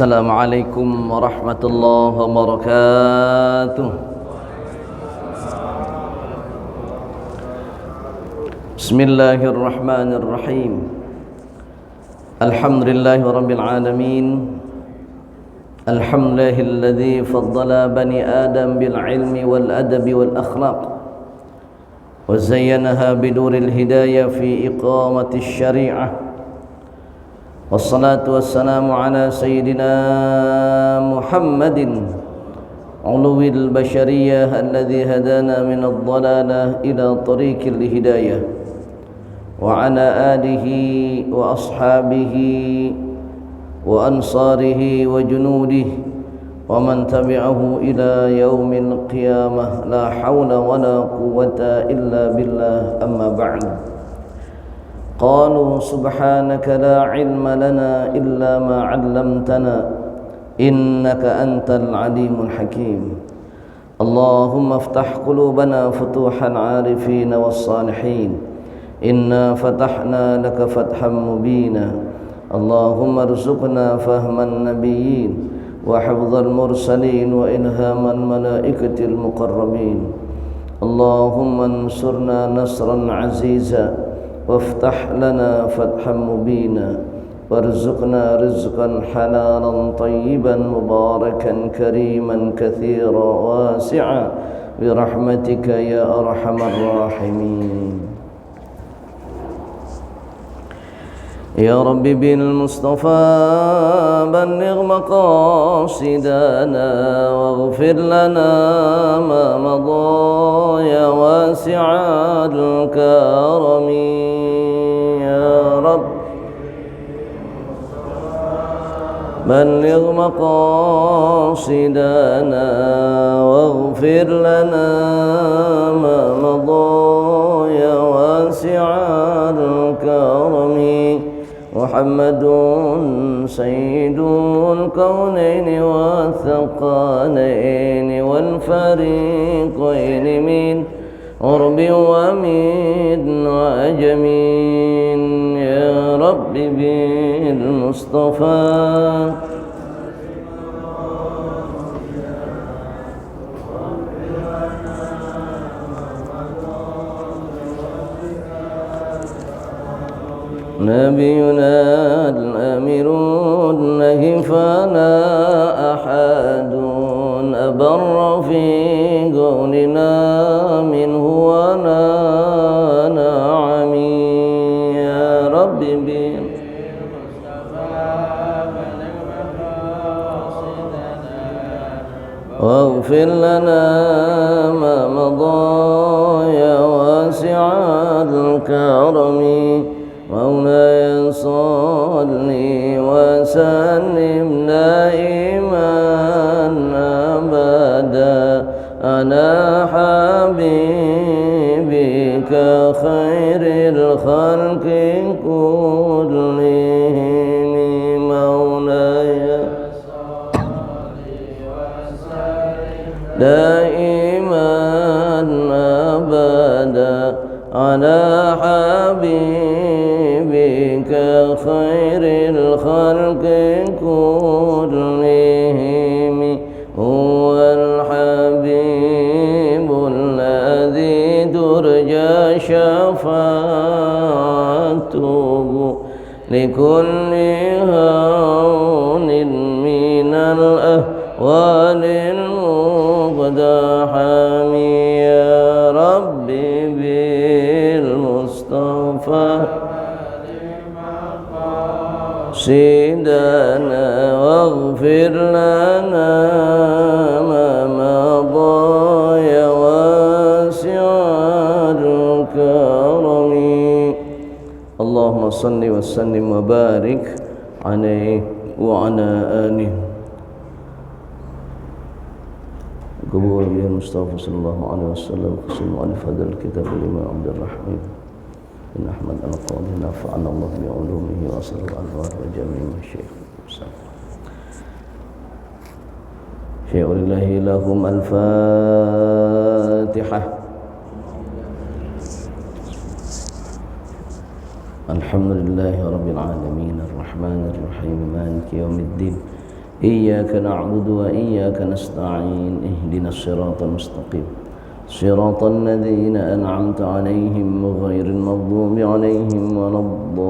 Assalamualaikum warahmatullahi wabarakatuh. Bismillahirrahmanirrahim. Alhamdulillahi rabbil alamin. Alhamdulillahilladzi faddala bani Adam bil ilmi wal adabi wal akhlaq wa zayyanaha biduril hidayah fi iqamati syari'ah. Wassalatu wassalamu ala sayyidina Muhammadin uluwil bashariyah alladhi hadana minad dhalalah ila tariqil hidayah wa ala alihi wa ashabihi wa ansarihi wa junudihi wa man tabi'ahu ila yaumil qiyamah la hawla wa la quwwata illa billah amma ba'd. قالوا سبحانك لا علم لنا إلا ما علمتنا إنك أنت العليم الحكيم اللهم افتح قلوبنا فتوح العارفين والصالحين إنا فتحنا لك فتحا مبينا اللهم ارزقنا فهم النبيين وحفظ المرسلين وإلهام الملائكة المقربين اللهم انصرنا نصرا عزيزا وافتح لنا فتحا مبينا وارزقنا رزقا حلالا طيبا مباركا كريما كثيرا واسعا برحمتك يا أرحم الراحمين. يا رب بالمصطفى بلغ مقاصدنا واغفر لنا ما مضى يا واسع الكرم يا رب بلغ مقاصدنا واغفر لنا ما مضى يا واسع الكرم محمد سيد الكونين والثقلين والفريقين من عرب ومن عجم يا رب بالمصطفى نبينا الأمير النهي فلا أحد أبر في قولنا منه ولا نعم يا رب واغفر لنا ما مضى يا واسع الكرم مولاي صل وسلم دائما أبدا على حبيبك خير الخلق كلهم مولاي صل وسلم دائما أبدا على حبيبك خير الخلق كلهم هو الحبيب الذي ترجى شفاعته لكل هون من الأهوال المقتحم يا ربي بالمصطفى سيدنا واغفر لنا ما مضى يا واسع الكرم اللهم صل وسلم وبارك عليه وعلى آله قبول المصطفى صلى الله عليه وسلم قسم على فضل الكتاب الإمام عبد الرحمن بن أحمد القاضي نفعنا الله بعلومه وأسأل الأنوار وجميع الشيخ شيء لله لهم الفاتحة. الحمد لله رب العالمين الرحمن الرحيم مالك يوم الدين إياك نعبد وإياك نستعين اهدنا الصراط المستقيم صراط الذين أنعمت عليهم غير المغضوب عليهم ولا الضالين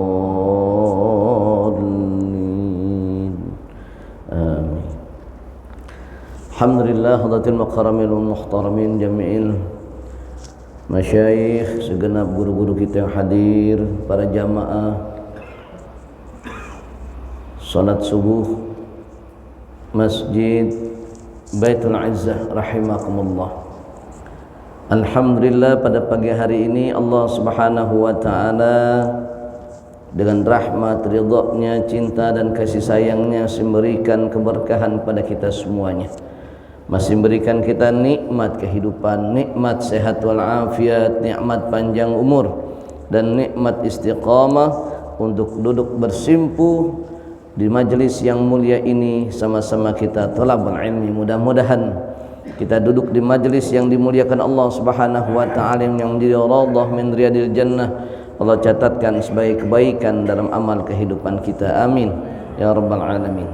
آمين. Alhamdulillah hadatil mukarramin wal muhtaramin jami'il masyayikh, segenap guru-guru kita yang hadir, para jamaah salat subuh Masjid Baitul Izzah rahimakumullah. Alhamdulillah pada pagi hari ini Allah Subhanahu wa taala dengan rahmat, ridha-Nya, cinta dan kasih sayang-Nya memberikan keberkahan pada kita semuanya. Masih memberikan kita nikmat kehidupan, nikmat sehat wal afiat, nikmat panjang umur dan nikmat istiqamah untuk duduk bersimpuh di majelis yang mulia ini sama-sama kita thalabul ilmi. Mudah-mudahan kita duduk di majelis yang dimuliakan Allah Subhanahu wa taala yang menjadi radhah min riyadil jannah. Allah catatkan sebagai kebaikan dalam amal kehidupan kita. Amin ya rabbal alamin.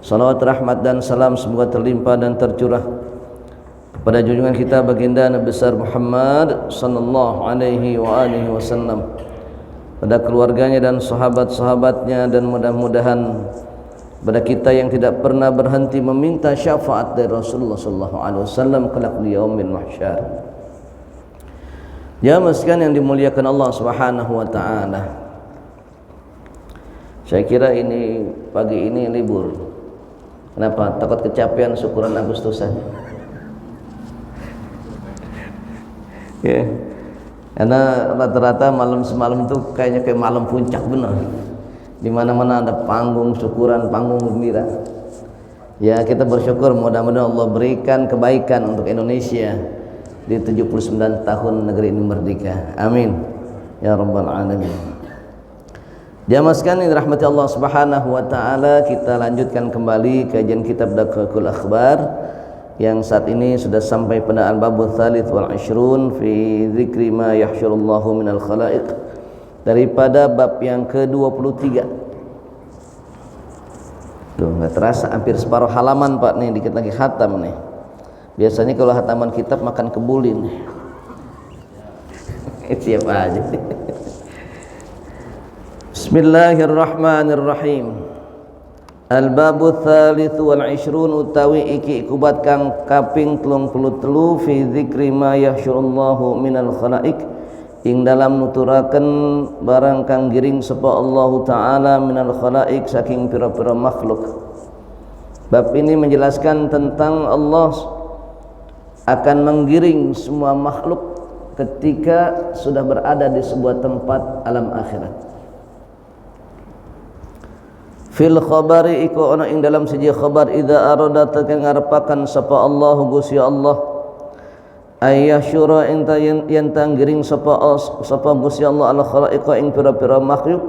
Salawat, rahmat dan salam semoga terlimpah dan tercurah kepada junjungan kita baginda Nabi besar Muhammad sallallahu alaihi wa alihi wasallam, pada keluarganya dan sahabat-sahabatnya, dan mudah-mudahan pada kita yang tidak pernah berhenti meminta syafaat dari Rasulullah sallallahu alaihi wasallam kelak di yaumil mahsyar. Jamaah sekalian yang dimuliakan Allah Subhanahu wa taala. Saya kira ini pagi ini libur. Kenapa? Takut kecapean syukuran Agustusan. Ya. Karena rata-rata malam semalam itu kayaknya kayak malam puncak benar. Di mana-mana ada panggung syukuran, panggung gembira. Ya, kita bersyukur mudah-mudahan Allah berikan kebaikan untuk Indonesia di 79 tahun negeri ini merdeka. Amin ya rabbal alamin. Jamaah sekalian dirahmati Allah Subhanahu wa taala, kita lanjutkan kembali kajian kitab Daqiqul Akhbar yang saat ini sudah sampai pada al-babul tsalits wal 20 fi dzikri ma yahsyurullahu minal khalaiq, daripada bab yang ke-23. Tuh, enggak terasa hampir separuh halaman Pak nih, dikit lagi khatam nih. Biasanya kalau khataman kitab makan kebulin. Siap aja. Bismillahirrahmanirrahim. Al-babu tsalits wal 20 utawi iki kubat kang kaping 33 fi dzikri ma yahsyurullahu minal khalaiq, ing dalam nuturaken barang kang giring sapa Allah taala minal khalaiq saking pira-pira makhluk. Bab ini menjelaskan tentang Allah akan menggiring semua makhluk ketika sudah berada di sebuah tempat alam akhirat. Fil khabari iku ana ing dalam siji khabar idza arada tekan ngarepaken sapa Allah Gusti Allah ayyasyura enta yen tanggiring sapa Gusti Allah al khalaiqa ing pira-pira makhluk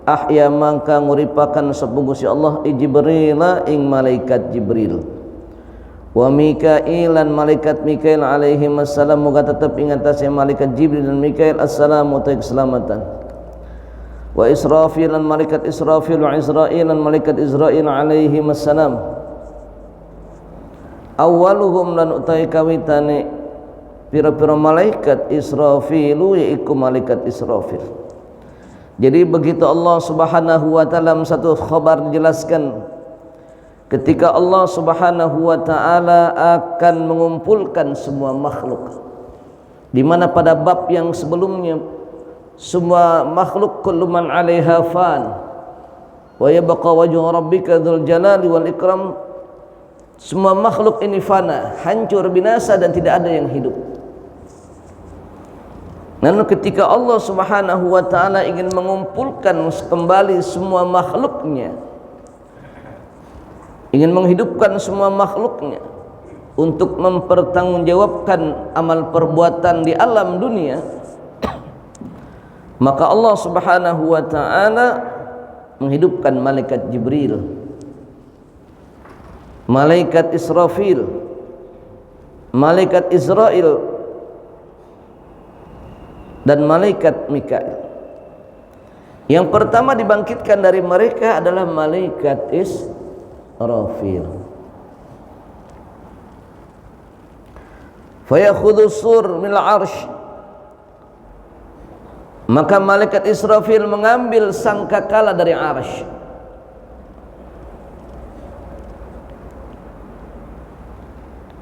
ahya mangka nguripaken sapa Gusti Allah Jibril ing malaikat Jibril wa Mikail lan malaikat Mikail alaihi wassalam, muga tetep ing atase malaikat Jibril dan Mikail assalamu ta keselamatan. Wa Israfil dan malaikat Israfil wa Israil dan malaikat Israil alaihi wassalam. Awaluhum lan utai kawitane pira-pira malaikat Israfil yaiku malaikat Israfil. Jadi begitu Allah Subhanahu wa taala satu khabar dijelaskan ketika Allah Subhanahu wa taala akan mengumpulkan semua makhluk, di mana pada bab yang sebelumnya semua makhluk kullu man 'alaiha fan wa yabqa wajhu rabbika dzul jalali wal ikram, semua makhluk ini fana, hancur, binasa dan tidak ada yang hidup. Namun ketika Allah Subhanahu wa taala ingin mengumpulkan kembali semua makhluknya, ingin menghidupkan semua makhluknya untuk mempertanggungjawabkan amal perbuatan di alam dunia, maka Allah Subhanahu wa taala menghidupkan malaikat Jibril, malaikat Israfil, malaikat Israil dan malaikat Mikail. Yang pertama dibangkitkan dari mereka adalah malaikat Israfil. Fayakhudhu sur min al-'arsy, maka malaikat Israfil mengambil sangkakala dari arsy.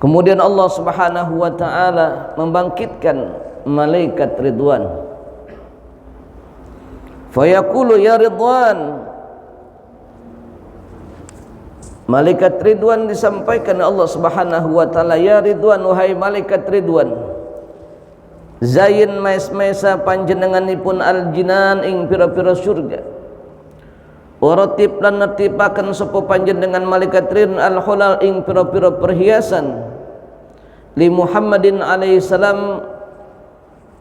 Kemudian Allah Subhanahu wa taala membangkitkan malaikat Ridwan. Fayaqulu ya Ridwan, malaikat Ridwan disampaikan Allah Subhanahu wa taala, ya Ridwan, wahai malaikat Ridwan, zayin maes-mesa panjenenganipun al-jinan ing pira-pira surga. Waratib lan nertibaken sapa panjenengan malaikat Ridwan al-hulal ing pira-pira perhiasan li Muhammadin alaihi salam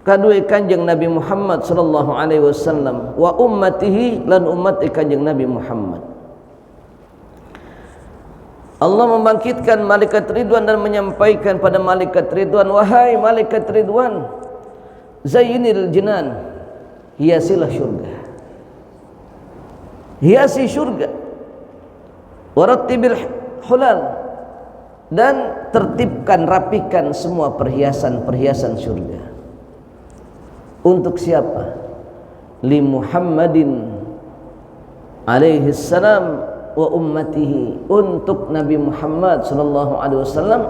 kadue kanjeng Nabi Muhammad sallallahu alaihi wasallam wa ummatihi lan umat kanjeng Nabi Muhammad. Allah membangkitkan malaikat Ridwan dan menyampaikan pada malaikat Ridwan, wahai malaikat Ridwan, zayyinil jinan, hiasilah syurga, hiasi syurga, warattibil hulal, dan tertibkan, rapikan semua perhiasan-perhiasan surga. Untuk siapa? Li Muhammadin alaihi salam wa ummatihi, untuk Nabi Muhammad sallallahu alaihi wasallam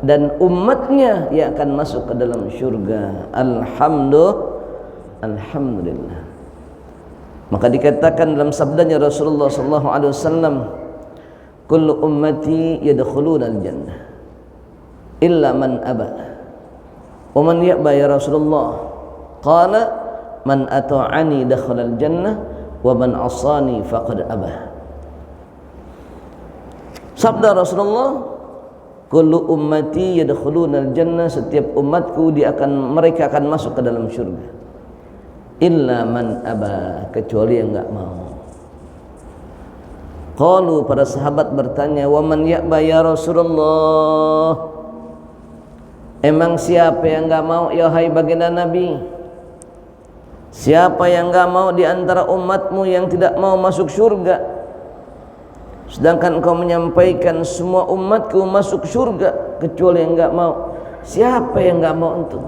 dan umatnya yang akan masuk ke dalam syurga. Alhamdulillah. Maka dikatakan dalam sabdanya Rasulullah sallallahu alaihi wasallam, kullu ummati yadkhuluna al-jannah illa man aba. Wa man ya'ba ya Rasulullah? Qala man ata'ani dakhala al-jannah wa man asani faqad aba. Sabda Rasulullah, kullu ummati yadkhuluna al-jannah, setiap umatku mereka akan masuk ke dalam syurga, illa man aba, kecuali yang enggak mau. Qalu, para sahabat bertanya, wa man ya'ba ya Rasulullah, emang siapa yang enggak mau ya hai baginda Nabi? Siapa yang enggak mau di antara umatmu yang tidak mau masuk surga? Sedangkan engkau menyampaikan semua umatku masuk surga kecuali yang enggak mau. Siapa yang enggak mau itu?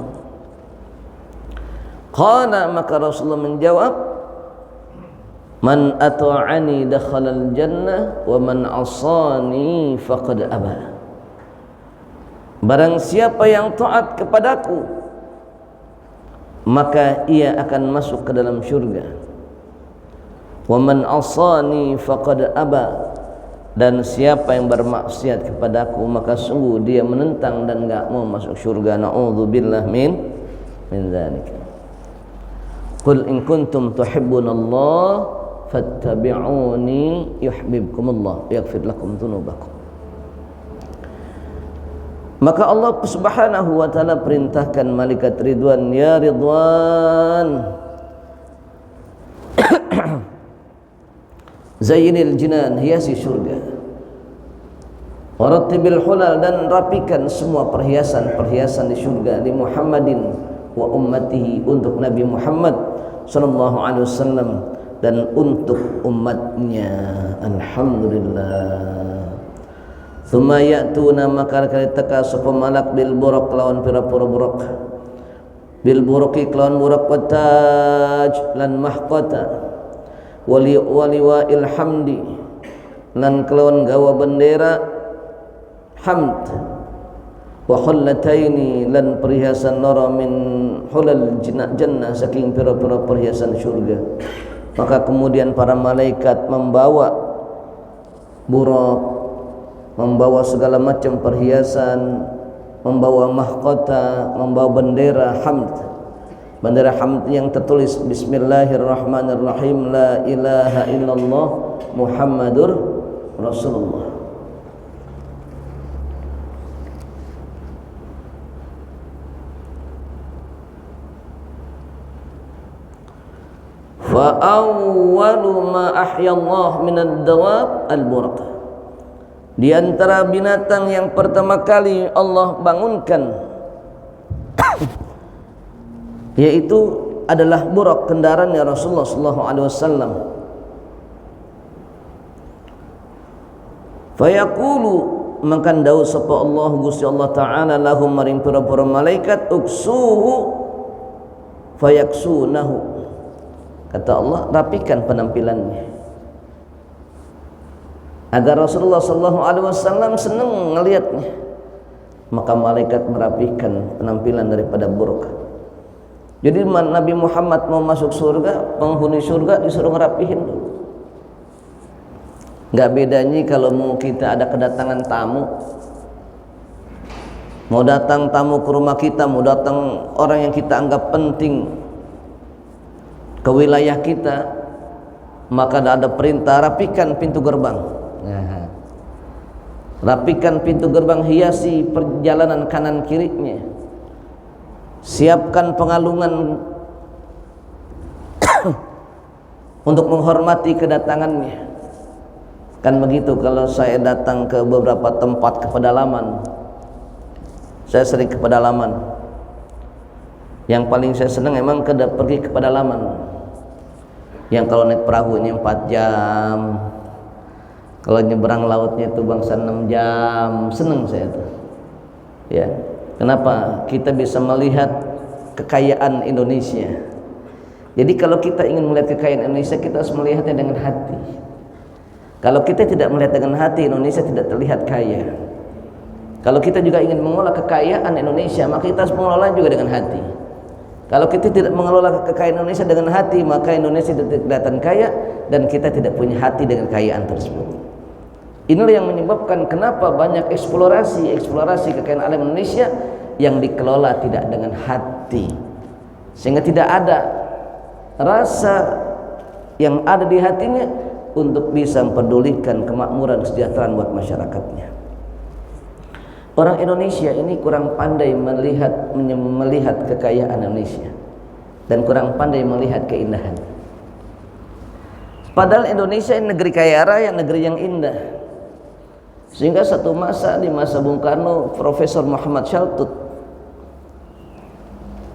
Qala, maka Rasulullah menjawab, man ata'ani dakhalal jannah wa man asani faqad aba. Barang siapa yang taat kepadaku, maka ia akan masuk ke dalam syurga. Wa man asani faqad aba, dan siapa yang bermaksiat kepadaku, maka sungguh dia menentang dan enggak mau masuk syurga. Na'udzubillah min dzalik. Qul in kuntum tuhibbunallah fattabi'uni yuhibbukumullah yaghfir lakum dzunubakum. Maka Allah Subhanahu wa taala perintahkan malaikat Ridwan, ya Ridwan, zayyinil jinan, hiasi surga, warattibil hulal, dan rapikan semua perhiasan-perhiasan di surga, li Muhammadin wa ummatihi, untuk Nabi Muhammad sallallahu alaihi wasallam dan untuk umatnya. Alhamdulillah. Tsumma ya'tuna, maka teka sapa malak bil buraq, lawan pira-pira buraq, bil buraqi kelawan buraq, wa taj lan mahqata, wali wa ilhamdi, lan kelawan gawa bendera hamd, wa khullataini, lan perhiasan nara min hulal jannah, saking pira-pira perhiasan syurga. Maka kemudian para malaikat membawa buraq, membawa segala macam perhiasan, membawa mahkota, membawa bendera hamd. Bendera hamd yang tertulis Bismillahirrahmanirrahim, la ilaha illallah Muhammadur Rasulullah. Fa awwalu ma ahya Allah min ad-dawab al-buraq. Di antara binatang yang pertama kali Allah bangunkan yaitu adalah buraq, kendaraannya Rasulullah sallallahu alaihi wasallam. Fayaqulu makan dawu sapa Allah Gusti Allah taala lahum maring pira-pira malaikat uksuhu fayaksunahu. Kata Allah, rapikan penampilannya agar Rasulullah sallallahu alaihi wasallam senang melihatnya. Maka malaikat merapikan penampilan daripada buruk. Jadi Nabi Muhammad mau masuk surga, penghuni surga disuruh ngerapihin dulu. Enggak bedanya kalau mau kita ada kedatangan tamu, mau datang tamu ke rumah kita, mau datang orang yang kita anggap penting ke wilayah kita, maka ada perintah rapikan pintu gerbang. Rapikan pintu gerbang, hiasi perjalanan kanan kirinya, siapkan pengalungan untuk menghormati kedatangannya. Kan begitu kalau saya datang ke beberapa tempat ke pedalaman, saya sering ke pedalaman. Yang paling saya senang emang pergi ke pedalaman. Yang kalau naik perahunya 4 jam, kalau nyeberang lautnya itu bangsa 6 jam, senang saya tuh. Ya, kenapa? Kita bisa melihat kekayaan Indonesia. Jadi kalau kita ingin melihat kekayaan Indonesia, kita harus melihatnya dengan hati. Kalau kita tidak melihat dengan hati, Indonesia tidak terlihat kaya. Kalau kita juga ingin mengelola kekayaan Indonesia, maka kita harus mengelola juga dengan hati. Kalau kita tidak mengelola kekayaan Indonesia dengan hati, maka Indonesia tidak kelihatan kaya dan kita tidak punya hati dengan kekayaan tersebut. Inilah yang menyebabkan kenapa banyak eksplorasi kekayaan alam Indonesia yang dikelola tidak dengan hati, sehingga tidak ada rasa yang ada di hatinya untuk bisa mempedulikan kemakmuran kesejahteraan buat masyarakatnya. Orang Indonesia ini kurang pandai melihat kekayaan Indonesia dan kurang pandai melihat keindahan. Padahal Indonesia ini negeri kaya raya, negeri yang indah. Sehingga satu masa di masa Bung Karno, Profesor Muhammad Shaltut,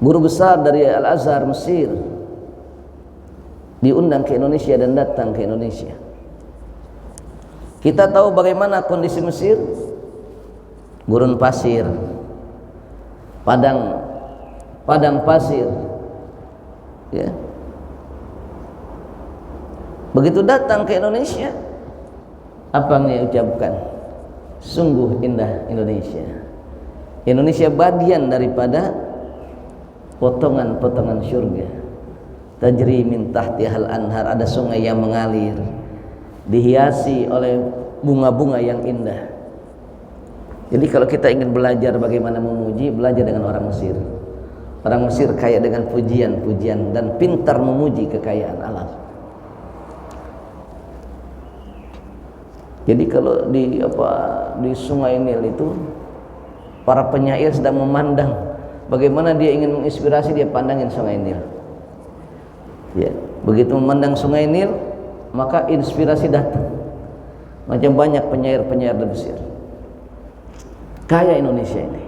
guru besar dari Al-Azhar Mesir, diundang ke Indonesia dan datang ke Indonesia. Kita tahu bagaimana kondisi Mesir, gurun pasir, padang pasir, ya. Begitu datang ke Indonesia, apa yang dia ucapkan? Sungguh indah Indonesia. Indonesia bagian daripada potongan-potongan surga. Tajri min tahtihal anhar, ada sungai yang mengalir, dihiasi oleh bunga-bunga yang indah. Jadi kalau kita ingin belajar bagaimana memuji, belajar dengan orang Mesir. Orang Mesir kaya dengan pujian-pujian dan pintar memuji kekayaan alam. Jadi kalau di Sungai Nil itu, para penyair sedang memandang bagaimana dia ingin menginspirasi, dia pandangin Sungai Nil. Ya, begitu memandang Sungai Nil, maka inspirasi datang. Macam banyak penyair-penyair di Mesir. Kaya Indonesia ini.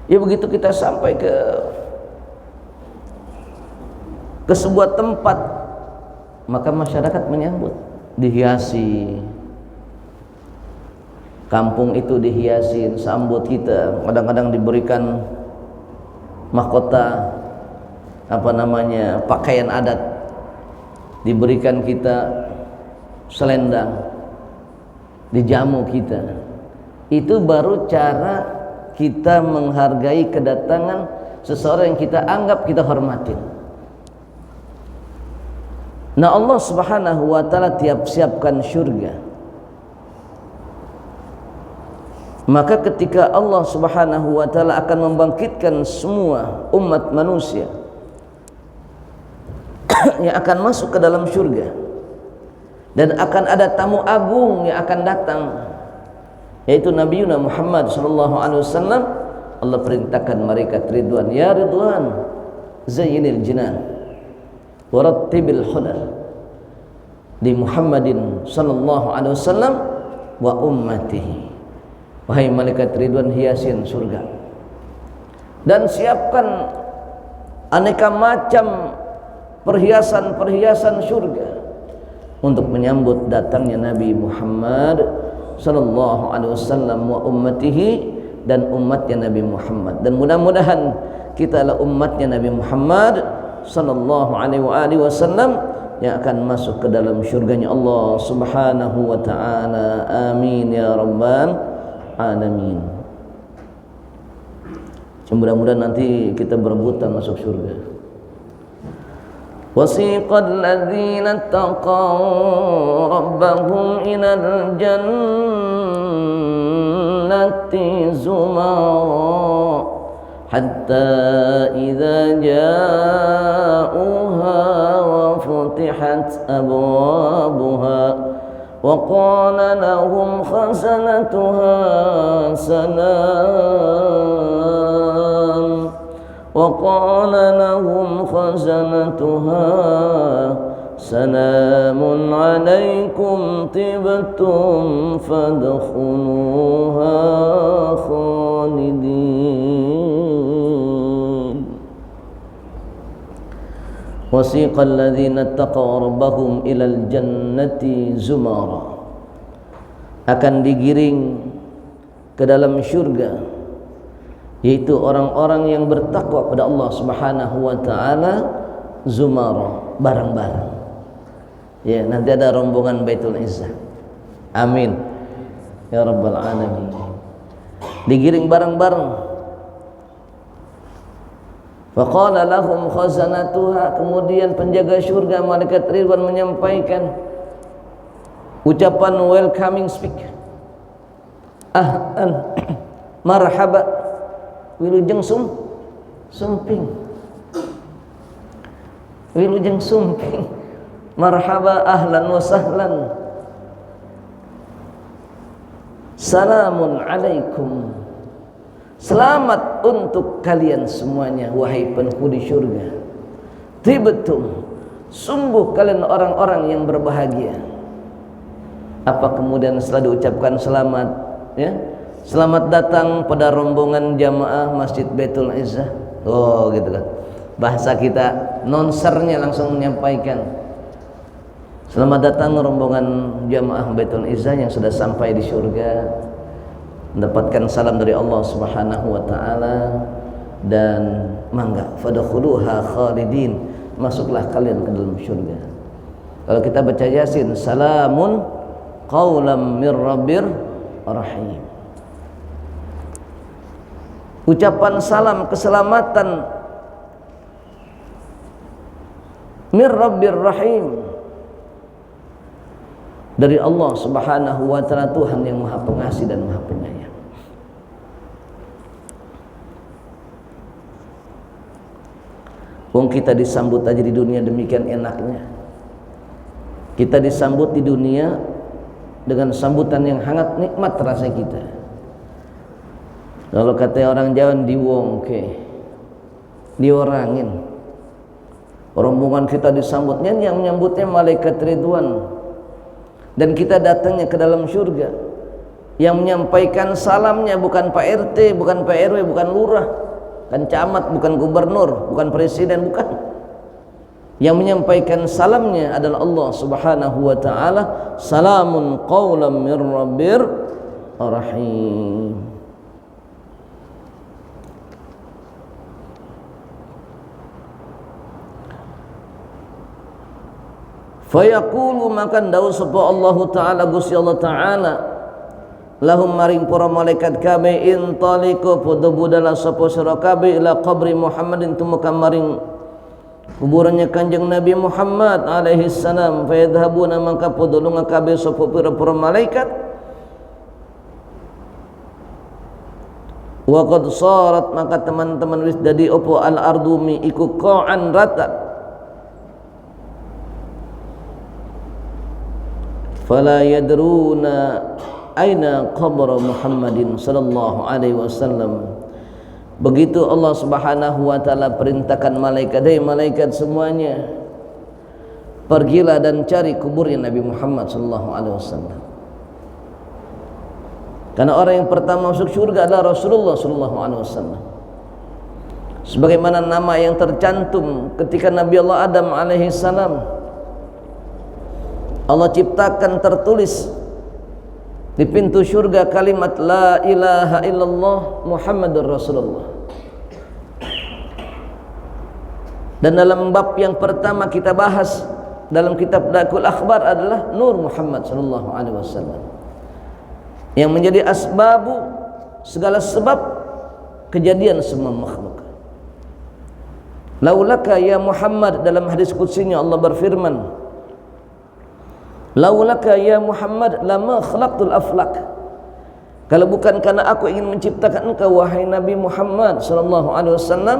Ya begitu kita sampai ke sebuah tempat, maka masyarakat menyambut, dihiasi. Kampung itu dihiasi, sambut kita. Kadang-kadang diberikan mahkota, pakaian adat, diberikan kita selendang, dijamu kita. Itu baru cara kita menghargai kedatangan seseorang yang kita anggap kita hormatin. Nah, Allah Subhanahu wa taala siapkan surga. Maka ketika Allah Subhanahu wa taala akan membangkitkan semua umat manusia yang akan masuk ke dalam surga, dan akan ada tamu agung yang akan datang, yaitu Nabi Muhammad sallallahu alaihi wasallam. Allah perintahkan mereka ridwan, ya ridwan zayyinil jinan warattibil hudar di Muhammadin sallallahu alaihi wasallam wa ummatihi. Wahai malaikat ridwan, hiasin surga dan siapkan aneka macam perhiasan-perhiasan surga untuk menyambut datangnya Nabi Muhammad sallallahu alaihi wasallam wa ummatihi, dan umatnya Nabi Muhammad. Dan mudah-mudahan kita adalah umatnya Nabi Muhammad sallallahu alaihi wasallam yang akan masuk ke dalam syurganya Allah subhanahu wa ta'ala. Amin ya rabbal alamin. Mudah-mudahan nanti kita berebutan masuk surga. Wasiqal ladzina taqaw rabbahum ilal jannati zumara hatta idza ja'uha wa futihat abwabuha wa qala lahum khazanatuha salam وقال لهم خزنتها سلام عليكم طبتم فادخلوها خالدين وسيق الذين اتقوا ربهم إلى الجنة زمرا, akan digiring ke dalam syurga, yaitu orang-orang yang bertakwa pada Allah Subhanahu wa taala, zumara, bareng-bareng. Ya, nanti ada rombongan Baitul Izzah. Amin ya rabbal alamin. Digiring bareng-bareng. Wa qala lahum khazanatuha, kemudian penjaga surga malaikat Ridwan menyampaikan ucapan welcoming speak. Ahlan marhaba wilujeng sumping, wilujeng sumping, marhaba ahlan wa sahlan, salamun alaikum, selamat untuk kalian semuanya wahai penghuni syurga, tibtum, sungguh kalian orang-orang yang berbahagia. Apa kemudian setelah diucapkan selamat, ya, selamat datang pada rombongan jamaah Masjid Baitul Izzah. Oh gitu kan. Bahasa kita nonsernya langsung menyampaikan selamat datang rombongan jamaah Baitul Izzah yang sudah sampai di surga, mendapatkan salam dari Allah Subhanahu wa taala, dan mangga fadkhuluha khalidin, masuklah kalian ke dalam surga. Kalau kita baca Yasin, salamun qaulam mir rabbir rahim. Ucapan salam keselamatan mir rabbir rahim, dari Allah Subhanahu wa taala, Tuhan yang Maha Pengasih dan Maha Penyayang. Wong kita disambut aja di dunia demikian enaknya. Kita disambut di dunia dengan sambutan yang hangat nikmat rasa kita. Kalau kata orang Jawa, diwongke, diorangin. Rombongan kita disambutnya, yang menyambutnya malaikat Ridwan. Dan kita datangnya ke dalam surga. Yang menyampaikan salamnya bukan Pak RT, bukan Pak RW, bukan lurah, bukan camat, bukan gubernur, bukan presiden, bukan. Yang menyampaikan salamnya adalah Allah Subhanahu wa taala. Salamun qaulam mir rabbir rahim. Fayaqulu, maka dawu sapa Allah taala, Gusti Allah taala, lahum maring para malaikat kabeh, intaliqu padha budala sapa sira kabeh ila qabri Muhammadin, tumuka maring kuburannya Kanjeng Nabi Muhammad alaihi salam. Fayadhabuna, maka padha lunga kabeh sapa pira-pira malaikat. Wa qad sarat, maka teman-teman wis dadi opo al ardumi iku qa'an rata. Fala yadruna aina qabra Muhammadin sallallahu alaihi wasallam. Begitu Allah Subhanahu wa taala perintahkan malaikat, "Hai malaikat semuanya, pergilah dan cari kuburnya Nabi Muhammad sallallahu alaihi wasallam." Karena orang yang pertama masuk surga adalah Rasulullah sallallahu alaihi wasallam. Sebagaimana nama yang tercantum ketika Nabi Allah Adam alaihi salam, Allah ciptakan tertulis Di pintu surga kalimat la ilaha illallah Muhammadur Rasulullah. Dan dalam bab yang pertama kita bahas dalam kitab Dakul Akhbar adalah Nur Muhammad sallallahu alaihi wasallam, yang menjadi asbabu segala sebab kejadian semua makhluk. Laulaka ya Muhammad, dalam hadis qudsinya Allah berfirman, laulaka ya Muhammad lama khalaqtul aflak. Kalau bukan karena aku ingin menciptakan engkau wahai Nabi Muhammad sallallahu alaihi wasallam,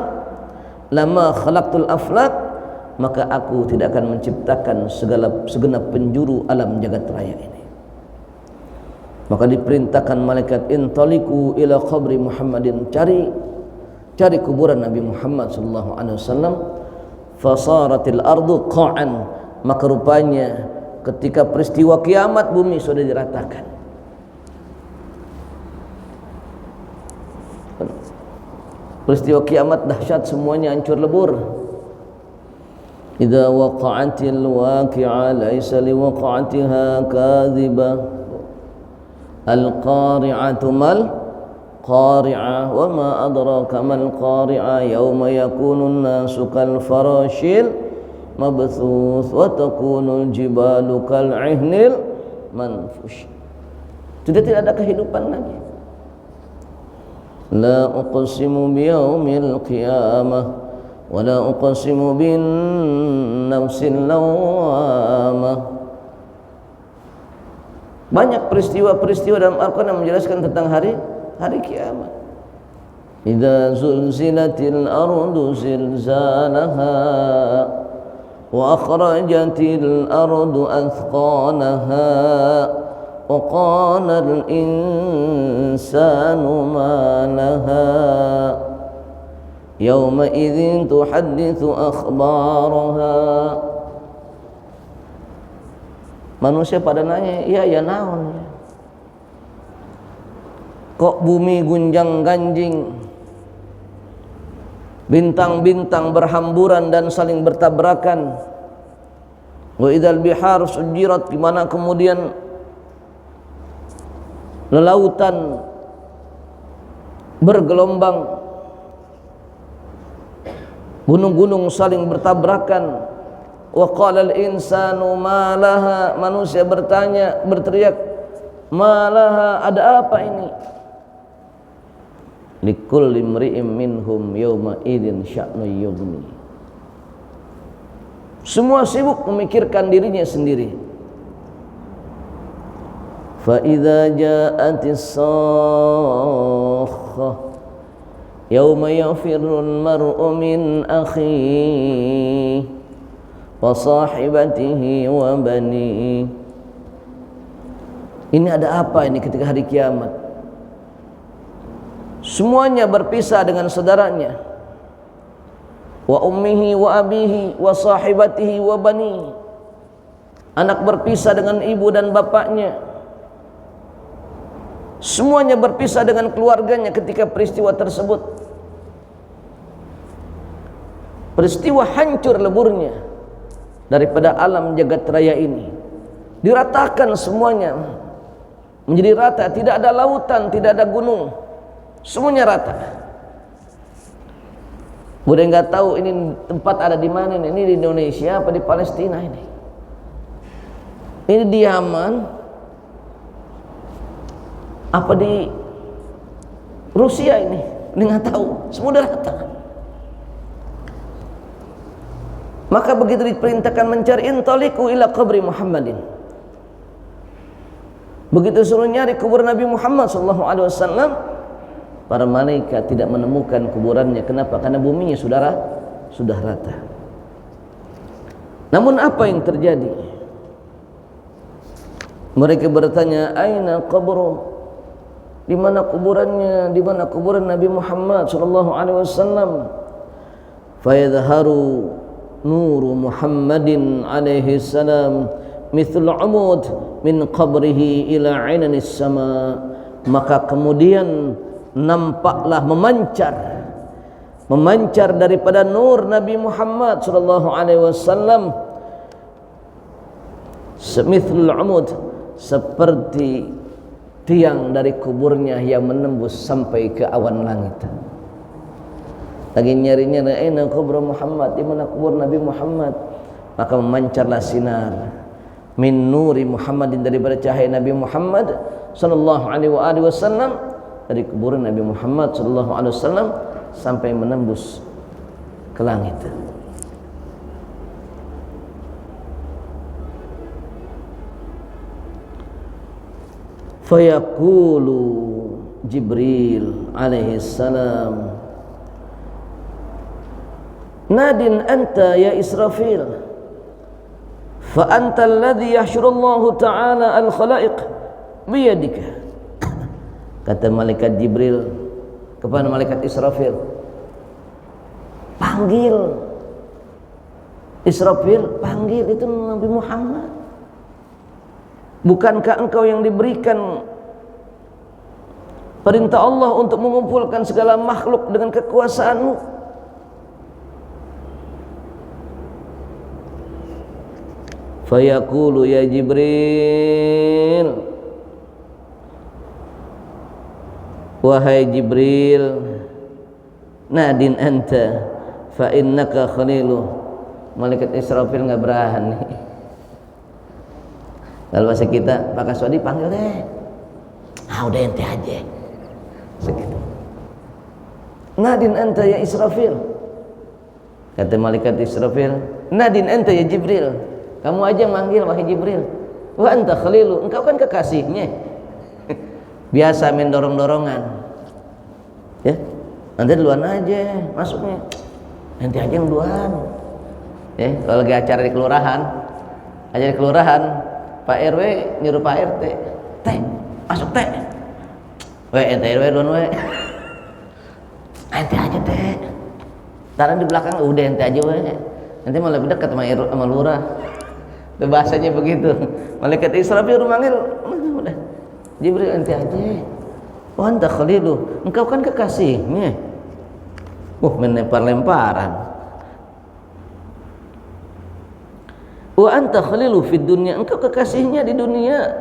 lama khalaqtul aflak, maka aku tidak akan menciptakan segenap penjuru alam jagat raya ini. Maka diperintahkan malaikat, intaliku ila qabri Muhammadin, cari kuburan Nabi Muhammad sallallahu alaihi wasallam. Fasaratil ardu qa'an, maka rupanya ketika peristiwa kiamat bumi sudah diratakan. Peristiwa kiamat dahsyat, semuanya hancur lebur. Idza waqa'atil waqi'a laisa liwaqa'atiha kadhiba. Al-qari'atu mal qari'ah wa ma adraka mal qari'ah yauma yakunun nasu kal farashil mabthuth wa takunul jibalu kal ihnil manfush. Sudah tidak ada kehidupan lagi. La uqsimu biyaumil qiyamah wa la uqsimu bin nafsil lawamah. Banyak peristiwa-peristiwa dalam Al-Quran yang menjelaskan tentang hari kiamat. Idza zulzilatil ardu zilzalaha wa akhrajatil ardu athqalaha wa qala al insanu ma laha yawma idzin tuhadditsu akhbaraha. Manusia pada nanya, ya naon, kok bumi gunjang ganjing, bintang-bintang berhamburan dan saling bertabrakan. Wa idzal bihar sujirat, di mana kemudian lautan bergelombang, gunung-gunung saling bertabrakan. Wa qala al-insanu ma laha, manusia berteriak, ma laha, ada apa ini? Likulli imri'in minhum yawma idzin sya'nu yughni. Semua sibuk memikirkan dirinya sendiri. Fa idza ja'atis sakhah yawma yafirrul mar'u min akhihi wa sahibatihi wa bani. Ini ada apa ini ketika hari kiamat? Semuanya berpisah dengan saudaranya. Wa ummihi wa abihi wa sahibatihi wa bani. Anak berpisah dengan ibu dan bapaknya. Semuanya berpisah dengan keluarganya ketika peristiwa tersebut. Peristiwa hancur leburnya daripada alam jagat raya ini, diratakan semuanya menjadi rata, tidak ada lautan, tidak ada gunung, semuanya rata. Udah nggak tahu ini tempat ada di mana, ini di Indonesia apa di Palestina ini di Yaman apa di Rusia ini nggak tahu, semua udah rata. Maka begitu diperintahkan mencari, intaliku ila qabri Muhammadin, begitu suruh nyari kuburan Nabi Muhammad SAW, para malaikat tidak menemukan kuburannya. Kenapa? Karena buminya sudah rata. Namun apa yang terjadi? Mereka bertanya, aina qabru, di mana kuburannya, di mana kuburan Nabi Muhammad SAW? Fayadharu nuru Muhammadin alaihi salam mithl umud min qabrihi ila ainanis sama. Maka kemudian nampaklah memancar daripada nur Nabi Muhammad sallallahu alaihi wasallam semithl umud, seperti tiang dari kuburnya yang menembus sampai ke awan langit. Lagi nyarinya, aina kubur Muhammad, di mana kubur Nabi Muhammad? Maka memancarlah sinar min nuri Muhammadin, daripada cahaya Nabi Muhammad sallallahu alaihi wasallam, dari kuburan Nabi Muhammad sallallahu alaihi wasallam sampai menembus ke langit. Fayaqulu Jibril alaihi salam, nadin anta ya Israfil, fa anta alladhi yahsyurullahu ta'ala al-khalaiq biyadika. Kata malaikat Jibril kepada malaikat Israfil, panggil Israfil, panggil itu Nabi Muhammad. Bukankah engkau yang diberikan perintah Allah untuk mengumpulkan segala makhluk dengan kekuasaanmu? Fayaqulu ya Jibril, wahai Jibril, nadin anta fa innaka khaliluh. Malaikat Israfil nggak berani. Kalau bahasa kita, Pak Kaswadi panggil deh. Udah ente aja. Segitu. Nadin anta ya Israfil. Kata malaikat Israfil, nadin anta ya Jibril. Kamu aja manggil wahai Jibril. Wa anta khalilu, engkau kan kekasihnya. Biasa main dorong-dorongan. Ya. Nanti duluan aja masuknya. Nanti aja yang duluan. Ya, kalau lagi acara di kelurahan, Pak RW nyuruh Pak RT, teh, masuk teh. Ente RW duluan we. Ente aja teh. Taruh di belakang udah ente aja we. Nanti malah lebih dekat sama lurah. Itu bahasanya begitu. Malaikat Israfil manggil, udah. Jibril ente aja. Wa anta khalilu, engkau kan kekasihnya. Melempar-lemparan. Wa anta khalilu fid dunya, engkau kekasihnya di dunia.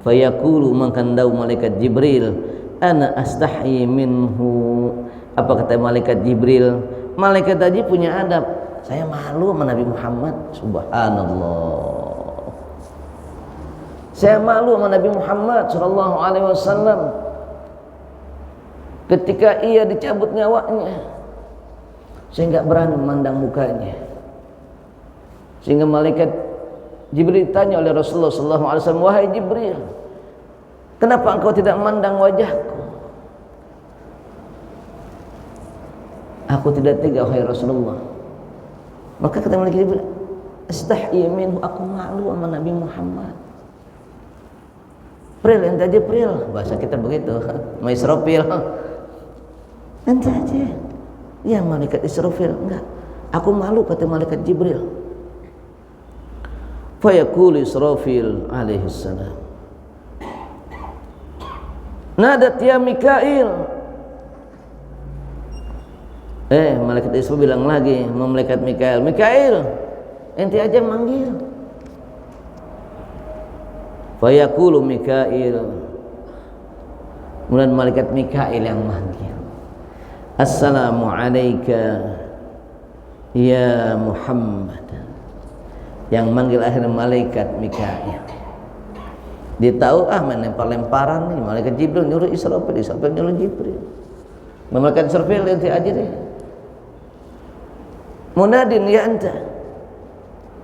Fayaqulu, mengkandau malaikat Jibril, ana astahyi minhu. Apa kata malaikat Jibril? Malaikat tadi punya adab. Saya malu sama Nabi Muhammad. Subhanallah. Saya malu sama Nabi Muhammad sallallahu alaihi wasallam ketika ia dicabut nyawanya. Saya enggak berani memandang mukanya. Sehingga malaikat Jibril tanya oleh Rasulullah sallallahu alaihi wasallam, wahai Jibril, kenapa engkau tidak memandang wajahku? Aku tidak tega wahai Rasulullah. Maka kata malaikat Jibril, astahyi minhu, aku malu sama Nabi Muhammad. Pril, ente aja Pril, bahasa kita begitu. Israfil, ente aja. Ya malaikat Israfil, enggak. Aku malu, kata malaikat Jibril. Fayaqul Israfil alaihi salam, nadat ya Mikail. Malaikat Israfil bilang lagi, malaikat Mikail, Mikail, ente aja manggil. Fayaqulu Mikail, kemudian malaikat Mikail yang manggil, assalamu alayka ya Muhammad. Yang manggil akhirnya malaikat Mikail. Dia tahu melempar-lemparan nih. Malaikat Jibril nyuruh Israfil, Israfil nyuruh Jibril. Malaikat Israfil nanti aja deh. Munadin ya anta.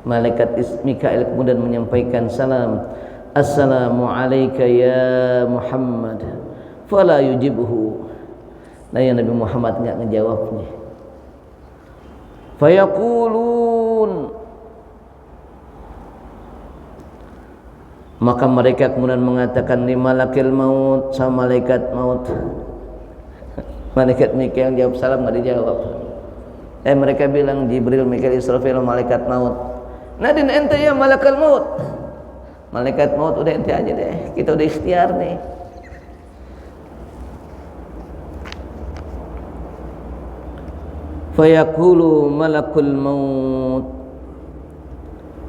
Malaikat Mikail kemudian menyampaikan salam, assalamu alayka ya Muhammad. Fala yujibuhu. Nah ya Nabi Muhammad enggak ngejawabnya. Fayaqulun, maka mereka kemudian mengatakan li malakil maut, sama malaikat maut. Malaikat Mikail jawab salam enggak dijawab. Mereka bilang Jibril, Mikail, Israfil, malaikat maut. Nadin ente ya malakal maut. Malaikat maut udah ente aja deh. Kita udah ikhtiar nih. Fayaqulu malakul maut,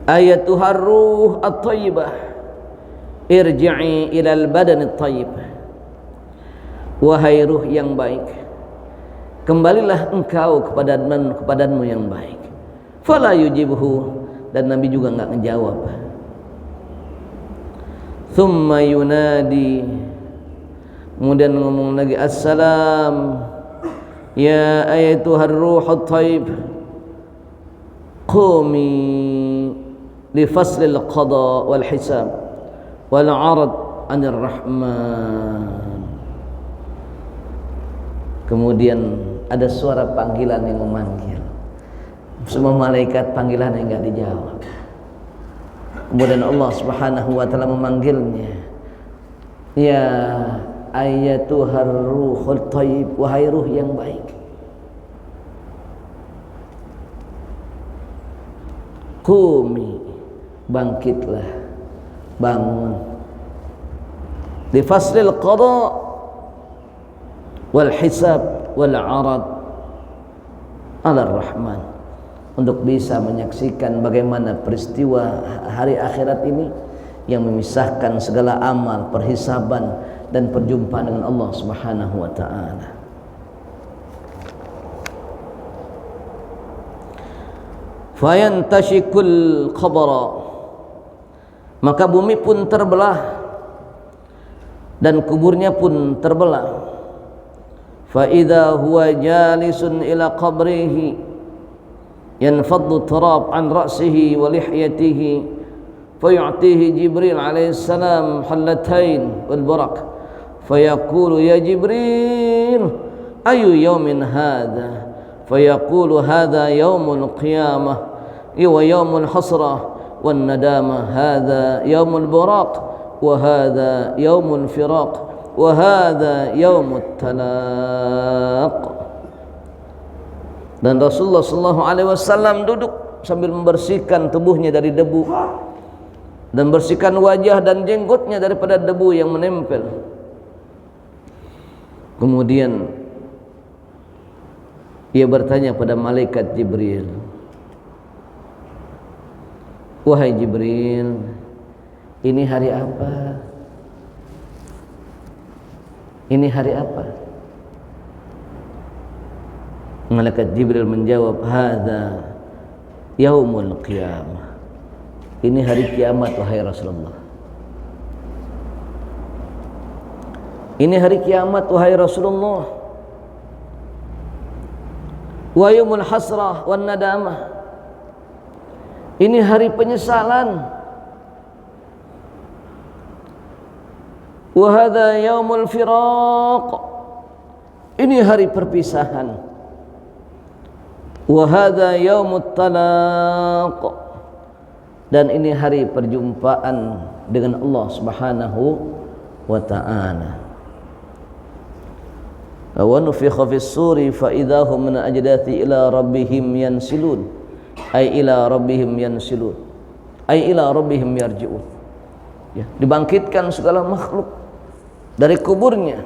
ayatuhar ruh at-thayyibah irji'i ilal badani thayyib, wahai ruh yang baik, kembalilah engkau kepadamu yang baik. Fala yujibhu, dan Nabi juga enggak ngejawab. Thumma yunadi, kemudian ngomong lagi, assalam ya ayatuhar ruhut thayyib, qumi li faslil qada wal hisab wal 'arad 'anir rahman. Kemudian ada suara panggilan yang memanggil. Semua malaikat panggilan yang enggak dijawab. Kemudian Allah Subhanahu wa taala memanggilnya, ya ayatuhar ruhul thayyib, wahai ruh yang baik, qumi, bangkitlah, bangun, di faslil qada wal hisab wal 'arad 'ala rahman, untuk bisa menyaksikan bagaimana peristiwa hari akhirat ini yang memisahkan segala amal, perhisaban dan perjumpaan dengan Allah Subhanahu wa taala. Fayantashikul qabra, maka bumi pun terbelah dan kuburnya pun terbelah. Fa idza huwa jalisun ila qabrihi yanfaddu turab an ra'sihi wa lihyatihi fayu'tihi Jibril alaihi salam hallatain wal barak fayaqulu ya Jibril ayu yawmin hadha fayaqulu hadha yawmul qiyamah wa yawmul hasrah wan nadamah, hadha yawmul barak wa hadha yawmul firaq wa hadha yawmut talaq. Dan Rasulullah sallallahu alaihi wasallam duduk sambil membersihkan tubuhnya dari debu dan bersihkan wajah dan jenggotnya daripada debu yang menempel. Kemudian ia bertanya pada malaikat Jibril, wahai Jibril, ini hari apa? Ini hari apa? Malaikat Jibril menjawab, hadza yaumul qiyamah, ini hari kiamat wahai Rasulullah. Ini hari kiamat wahai Rasulullah. Wa yaumul hasrah wan nadamah, ini hari penyesalan. Wa hadza yaumul firaq, ini hari perpisahan. Wa hadza yaumut talaq, dan ini hari perjumpaan dengan Allah Subhanahu wa taala. Wa nufikha fis suri fa idahum min ajdathi ila rabbihim yansilun, ay ila rabbihim yansilun, ay ila rabbihim yarji'un. Ya, dibangkitkan segala makhluk dari kuburnya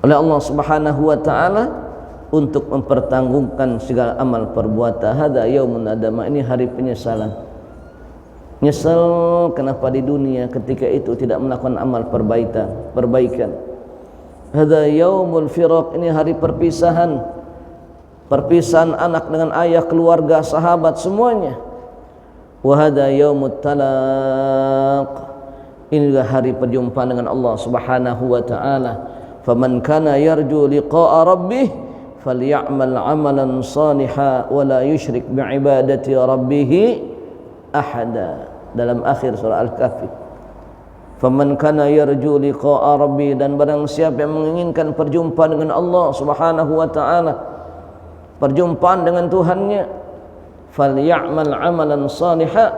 oleh Allah Subhanahu wa taala untuk mempertanggungjawabkan segala amal perbuatan. Hada yaumun nadama, ini hari penyesalan. Nyesal kenapa di dunia ketika itu tidak melakukan amal perbaikan. Hada yaumul firaq, ini hari perpisahan. Perpisahan anak dengan ayah, keluarga, sahabat, semuanya. Wa hada yaumut talaq, ini juga hari perjumpaan dengan Allah Subhanahu wa taala. Faman kana yarju liqa'a rabbih faly'amal 'amalan shalihan wa la yusyrik bi'ibadati rabbih ahada, dalam akhir surah Al-Kahfi. Faman kana yarju liqa'a rabbi, dan barang siapa yang menginginkan perjumpaan dengan Allah Subhanahu wa taala, perjumpaan dengan Tuhannya, faly'amal 'amalan shalihan,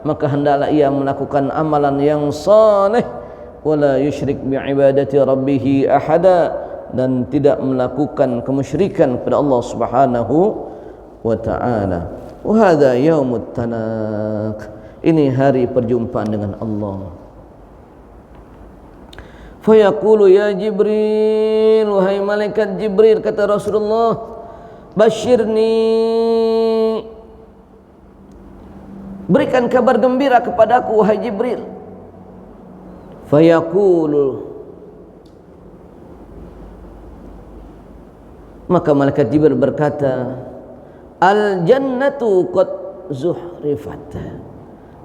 maka hendaklah ia melakukan amalan yang saleh, wa la yusyrik bi'ibadati rabbih ahada, dan tidak melakukan kemusyrikan kepada Allah Subhanahu wa taala. Wa hadza yaumut talaq, ini hari perjumpaan dengan Allah. Fa yaqulu ya Jibril, wahai malaikat Jibril, kata Rasulullah, basyirni berikan kabar gembira kepadaku wahai Jibril. Fayaqulu, maka malaikat Jibril berkata, al jannatu qad zuhrifat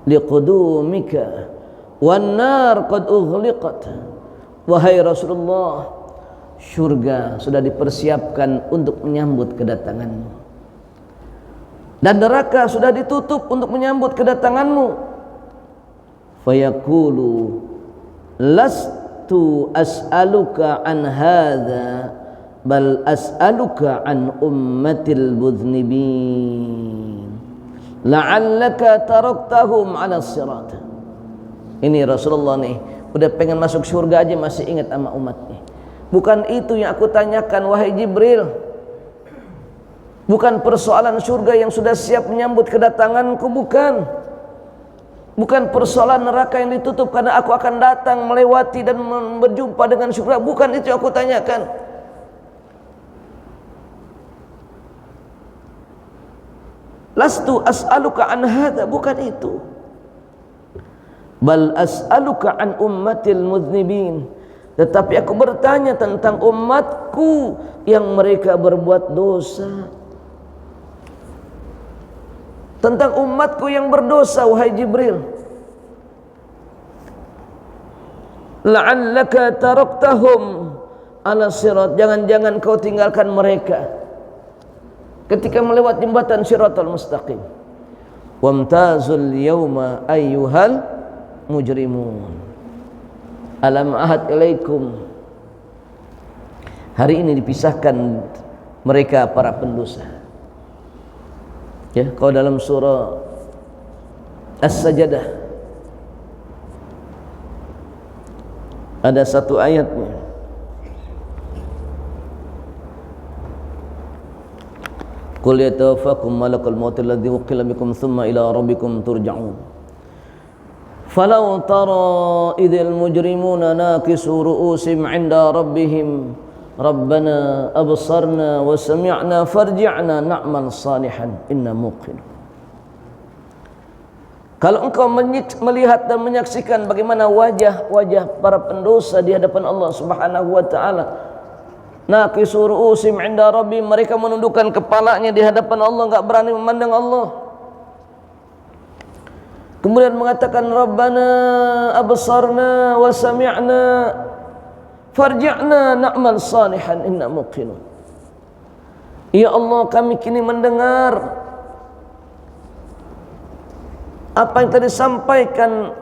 liqudumika wan nar qad ughliqat. Wahai Rasulullah, syurga sudah dipersiapkan untuk menyambut kedatanganmu, dan neraka sudah ditutup untuk menyambut kedatanganmu. Fayaqulu lastu as'aluka an hadza bal as'aluka an ummatil mudhnibin la'allaka taraktahum 'ala sirat. Ini Rasulullah nih, udah pengen masuk surga aja masih ingat sama umatnya. Bukan itu yang aku tanyakan wahai Jibril. Bukan persoalan surga yang sudah siap menyambut kedatanganku, bukan. Bukan persoalan neraka yang ditutup karena aku akan datang melewati dan berjumpa dengan surga. Bukan itu yang aku tanyakan. Lastu as'aluka an hadza, bukan itu. Bal as'aluka an ummatil mudznibin, tetapi aku bertanya tentang umatku yang mereka berbuat dosa. Tentang umatku yang berdosa wahai Jibril. La'allaka taraktahum 'ala sirat, jangan-jangan kau tinggalkan mereka ketika melewati jembatan Shiratal Mustaqim. Wamtazul yawma ayyuhal mujrimun, alam ahad ilaikum. Hari ini dipisahkan mereka para pendosa. Ya, kalau dalam surah As-Sajdah ada satu ayatnya, qul yatawaffakum malakul maut alladhi wukkila bikum thumma ila rabbikum turja'un. Falau tara idhil mujrimuna nakisu ru'usim 'inda rabbihim rabbana absarna wa sami'na farji'na na'mal salihan inna muqin. Kalau engkau melihat dan menyaksikan bagaimana wajah-wajah para pendosa di hadapan Allah Subhanahu wa taala, nakisu ru'usim 'inda rabbihim, mereka menundukkan kepalanya di hadapan Allah, enggak berani memandang Allah. Kemudian mengatakan Rabbana absarna wa sami'na farji'na na'mal salihan inna muqinun. Ya Allah, kami kini mendengar apa yang tadi disampaikan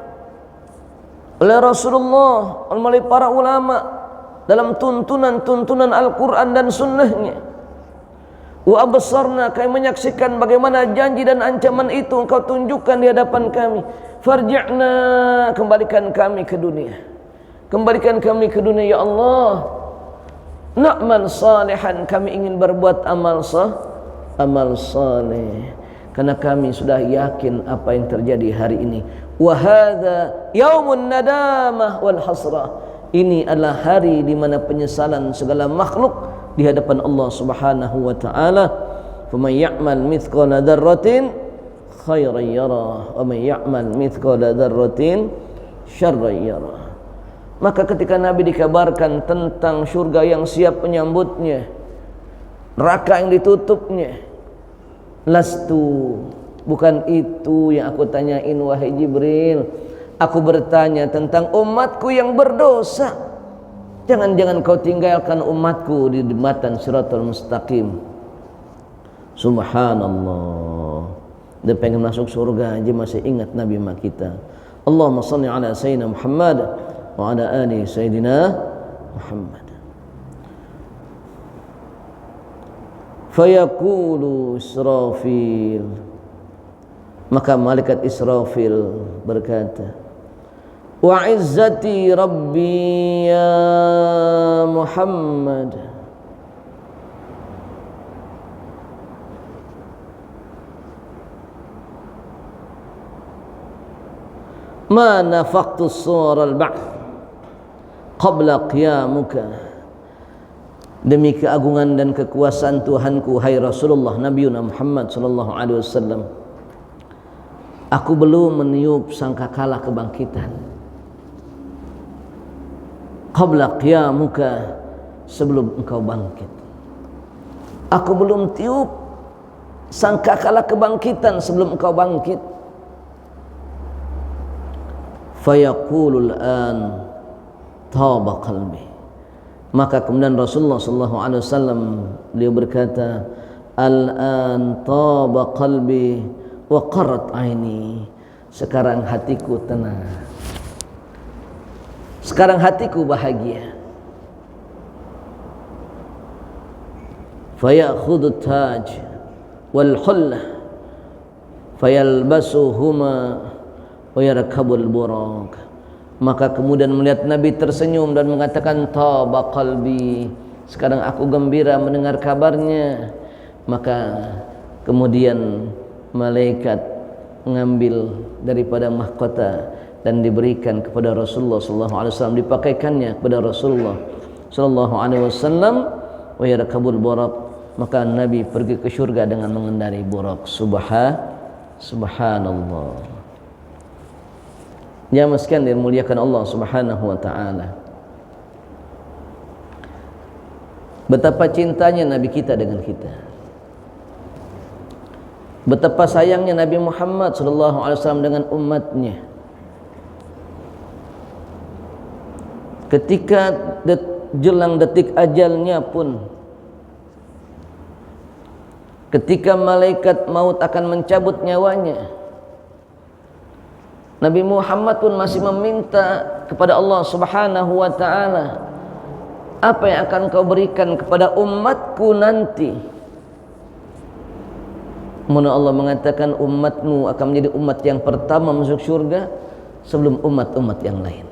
oleh Rasulullah, oleh para ulama dalam tuntunan Al-Quran dan sunnahnya. Wa absarna, kami menyaksikan bagaimana janji dan ancaman itu engkau tunjukkan di hadapan kami. Farji'na, kembalikan kami ke dunia. Kembalikan kami ke dunia ya Allah. Na'mal salihan, kami ingin berbuat amal saleh. Karena kami sudah yakin apa yang terjadi hari ini. Wa hadza yaumun nadamah wal hasrah. Ini adalah hari di mana penyesalan segala makhluk di hadapan Allah Subhanahu wa taala. Faman ya'mal mithqala dzarratin khairan yarah wa man ya'mal mithqala dzarratin syarran yarah. Maka ketika Nabi dikabarkan tentang surga yang siap menyambutnya, neraka yang ditutupnya, lastu, bukan itu yang aku tanyain wahai Jibril. Aku bertanya tentang umatku yang berdosa. Jangan-jangan kau tinggalkan umatku di jembatan Shiratal Mustaqim. Subhanallah. Dia pengen masuk surga aja masih ingat Nabi kita. Allahumma salli ala Sayyidina Muhammad wa ala ali Sayyidina Muhammad. Fayaqulu Israfil, maka malaikat Israfil berkata, wa izzati rabbi ya Muhammad, ma nafaqtu sur al-ba'th qabla qiyamuka. Demi keagungan dan kekuasaan Tuhanku, hai Rasulullah Nabiuna Muhammad sallallahu alaihi wasallam, Aku belum meniup sangkakala kebangkitan. Qabla qiyamuka, sebelum engkau bangkit. Aku belum tiup sangkakala kebangkitan sebelum engkau bangkit. Fayaqulul an taba qalbi. Maka kemudian Rasulullah sallallahu alaihi wasallam beliau berkata, al-an taba qalbi wa qarrat aini. Sekarang hatiku tenang. Sekarang hatiku bahagia. Fayakhudhu taj wal hullah fayalbasuhuma wa yarkabul buraq. Maka kemudian melihat Nabi tersenyum dan mengatakan, taba qalbi, sekarang aku gembira mendengar kabarnya. Maka kemudian malaikat mengambil daripada mahkota dan diberikan kepada Rasulullah sallallahu alaihi wasallam, dipakaikannya kepada Rasulullah sallallahu alaihi wasallam. Wa yarkabul buraq, maka Nabi pergi ke surga dengan mengendarai buraq. Subhanallah. Jamaah sekalian dimuliakan Allah Subhanahu wa taala. Betapa cintanya Nabi kita dengan kita. Betapa sayangnya Nabi Muhammad sallallahu alaihi wasallam dengan umatnya. Ketika jelang detik ajalnya pun, ketika malaikat maut akan mencabut nyawanya, Nabi Muhammad pun masih meminta kepada Allah Subhanahu wa taala, apa yang akan kau berikan kepada umatku nanti? Mana Allah mengatakan umatmu akan menjadi umat yang pertama masuk surga sebelum umat-umat yang lain.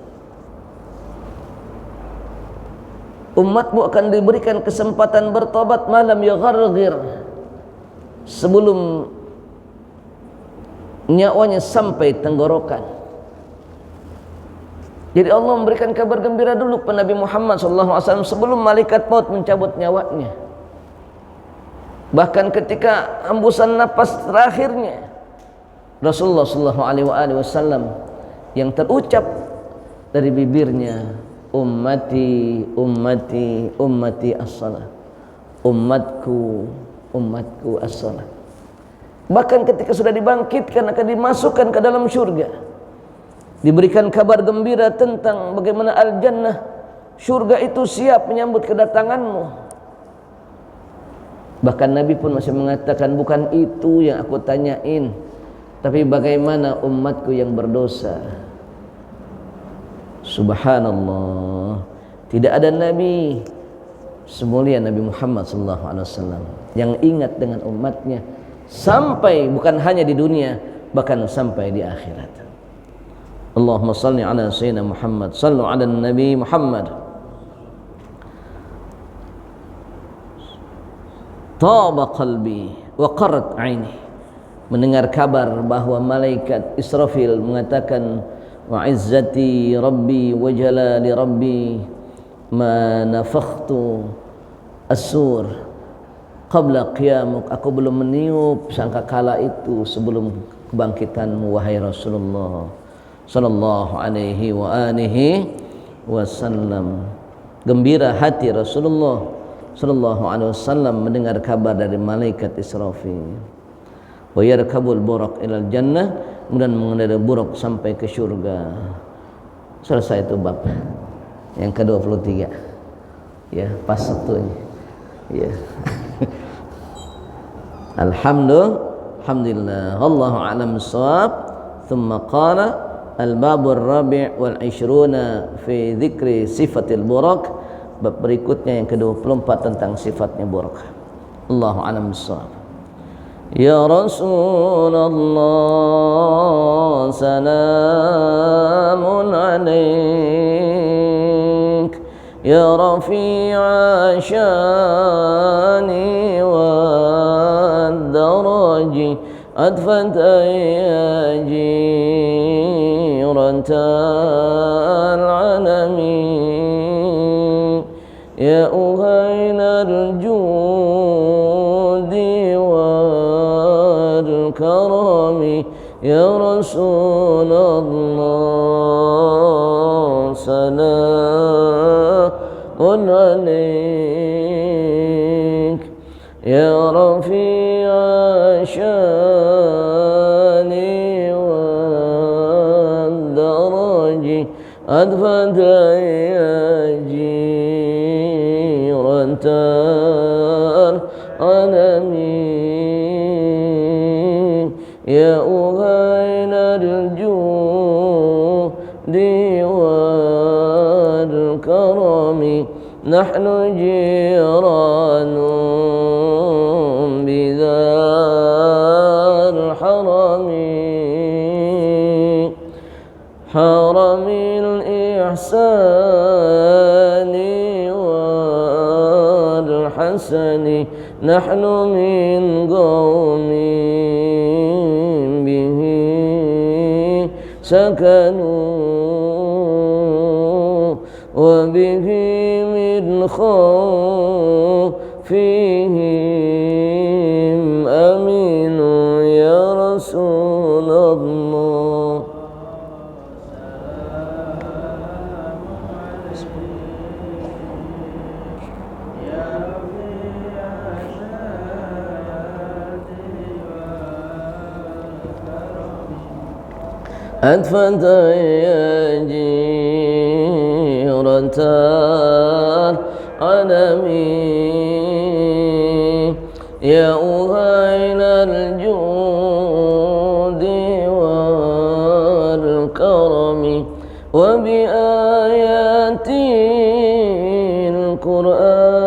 Umatmu akan diberikan kesempatan bertobat malam yagharghir, sebelum nyawanya sampai tenggorokan. Jadi Allah memberikan kabar gembira dulu kepada Nabi Muhammad SAW sebelum malaikat maut mencabut nyawanya. Bahkan ketika hembusan napas terakhirnya, Rasulullah SAW yang terucap dari bibirnya, ummati ummati ummati as-salah, umatku umatku as-salah. Bahkan ketika sudah dibangkitkan akan dimasukkan ke dalam surga, diberikan kabar gembira tentang bagaimana al-jannah, surga itu siap menyambut kedatanganmu. Bahkan Nabi pun masih mengatakan, bukan itu yang aku tanyain, tapi bagaimana umatku yang berdosa. Subhanallah, tidak ada Nabi semulia Nabi Muhammad SAW yang ingat dengan umatnya sampai bukan hanya di dunia, bahkan sampai di akhirat. Allahumma salli ala sayyidina Muhammad, sallu ala Nabi Muhammad. Taba qalbi wa qarrat aini. Mendengar kabar bahwa malaikat Israfil mengatakan, wa izzati rabbi wa jalali rabbi ma nafakhtu as-sur qabla qiyamuk. Aku belum meniup sangkakala itu sebelum kebangkitanmu wahai Rasulullah sallallahu alaihi wa alihi wasallam. Gembira hati Rasulullah sallallahu alaihi wasallam mendengar kabar dari malaikat Israfil. Wa yarkabul buraq ilal jannah, kemudian mengendarai buraq sampai ke surga. Selesai itu bab yang ke-23. Ya, pas waktunya. Ya. Alhamdulillah. Wallahu a'lam bissawab. Thumma qala al-babur rabi' wal 20 fi dzikri sifatil buraq. Bab berikutnya yang ke-24 tentang sifatnya buraq. Allahu a'lam bissawab. Ya Rasulullah, salamun alaik, ya rafi'a syani wa daraji, adfat ajiratal alamin, ya uhainal judi wal karami, يا رسول الله سلام عليك يا رفيع شاني والدرج أدفت يا جيرة العالمين يا أهين الجود والكرم نحن جيران بذا الحرم حرم الإحسان والحسن نحن من قوم به سكنوا وبه من خوفهم أمنوا يا رسول الله أدفت يا جيرة العالمين يا أهين الجود والكرم وبآيات القرآن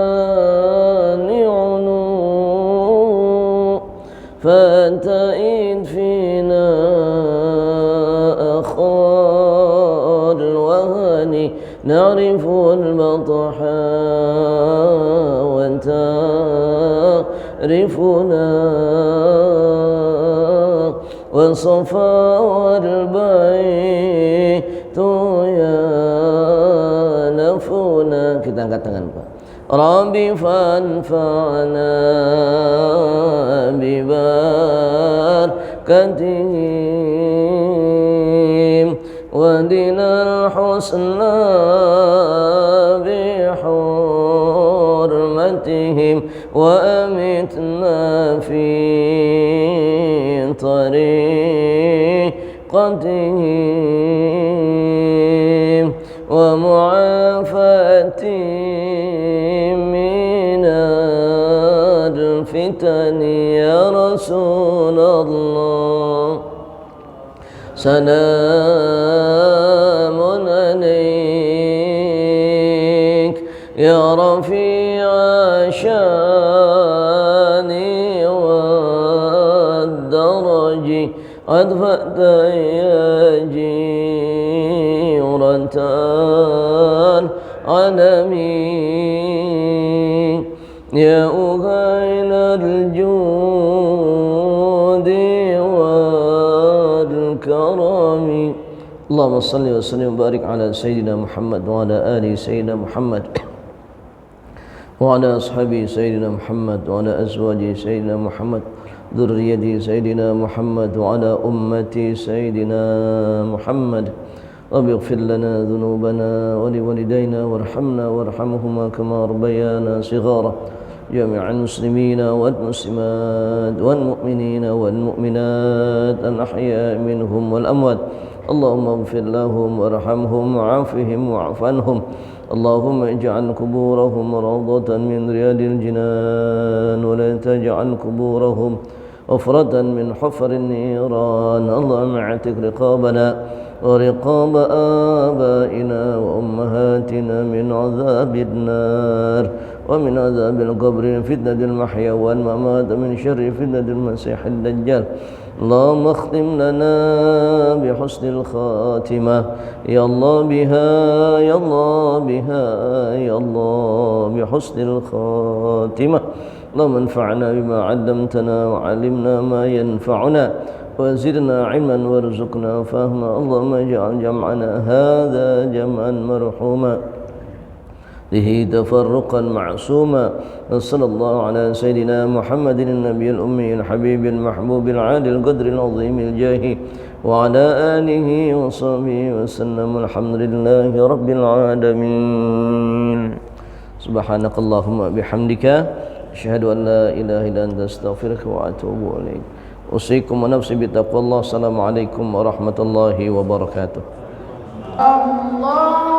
علو فأنت إذ فينا الوهن نعرف البطحا وتعرفنا والصفا والبيت يالفنا. Kita angkat tangan Pak. Rabbi fanfa'na bibarakatihim ودنا الحسنى بحرمتهم وأمتنا في طريقتهم ومعافاتهم من الفتن يا رسول الله سلام عليك يا رفيع شاني والدرج أدفأت يا جيرة العالمين يا أهين الجود والكرم اللهم صل وسلم وبارك على سيدنا محمد وعلى آل سيدنا محمد وعلى أصحابه سيدنا محمد وعلى أزواجه سيدنا محمد ذريته سيدنا محمد وعلى أمة سيدنا محمد رب اغفر لنا ذنوبنا ولوالدينا وارحمنا وارحمهما كما ربيانا صغارا جميع المسلمين والمسلمات والمؤمنين والمؤمنات الأحياء منهم والأموات اللهم اغفر لهم وارحمهم وعافهم واعف عنهم اللهم اجعل قبورهم روضة من رياض الجنان ولا تجعل قبورهم حفرة من حفر النيران اللهم اعتق رقابنا ورقاب آبائنا وأمهاتنا من عذاب النار ومن عذاب القبر من فتنة المحيا والممات من شر فتنة المسيح الدجال اللهم اختم لنا بحسن الخاتمة يا الله بها يا الله بها يا الله بحسن الخاتمة اللهم انفعنا بما علمتنا وعلمنا ما ينفعنا وزدنا علما وارزقنا فهما اللهم اجعل جمعنا هذا جمعا مرحوما به تفرقا معصوما. وصلى الله على سيدنا محمد النبي الأمي الحبيب المحبوب العالي القدر العظيم الجاه وعلى آله وصحبه وسلم. الحمد لله رب العالمين. سبحانك اللهم بحمدك أشهد أن لا إله إلا أنت أستغفرك وأتوب إليك. أوصيكم ونفسي بتقوى الله. السلام عليكم ورحمة الله وبركاته. الله